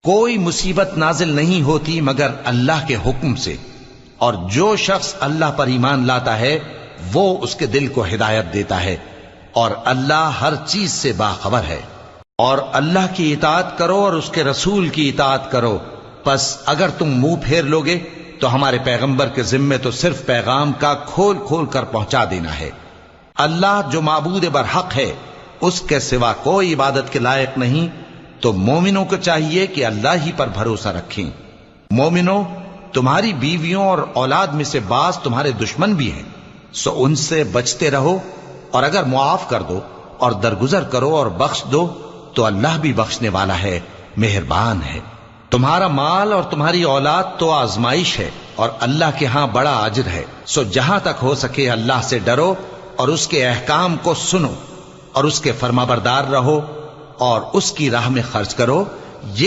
کوئی مصیبت نازل نہیں ہوتی مگر اللہ کے حکم سے، اور جو شخص اللہ پر ایمان لاتا ہے وہ اس کے دل کو ہدایت دیتا ہے، اور اللہ ہر چیز سے باخبر ہے۔ اور اللہ کی اطاعت کرو اور اس کے رسول کی اطاعت کرو، پس اگر تم منہ پھیر لوگے تو ہمارے پیغمبر کے ذمے تو صرف پیغام کا کھول کھول کر پہنچا دینا ہے۔ اللہ جو معبود برحق ہے اس کے سوا کوئی عبادت کے لائق نہیں، تو مومنوں کو چاہیے کہ اللہ ہی پر بھروسہ رکھیں۔ مومنوں، تمہاری بیویوں اور اولاد میں سے بعض تمہارے دشمن بھی ہیں، سو ان سے بچتے رہو، اور اگر معاف کر دو اور درگزر کرو اور بخش دو تو اللہ بھی بخشنے والا ہے، مہربان ہے۔ تمہارا مال اور تمہاری اولاد تو آزمائش ہے، اور اللہ کے ہاں بڑا اجر ہے، سو جہاں تک ہو سکے اللہ سے ڈرو اور اس کے احکام کو سنو اور اس کے فرمانبردار رہو اور اس کی راہ میں خرچ کرو۔ یہ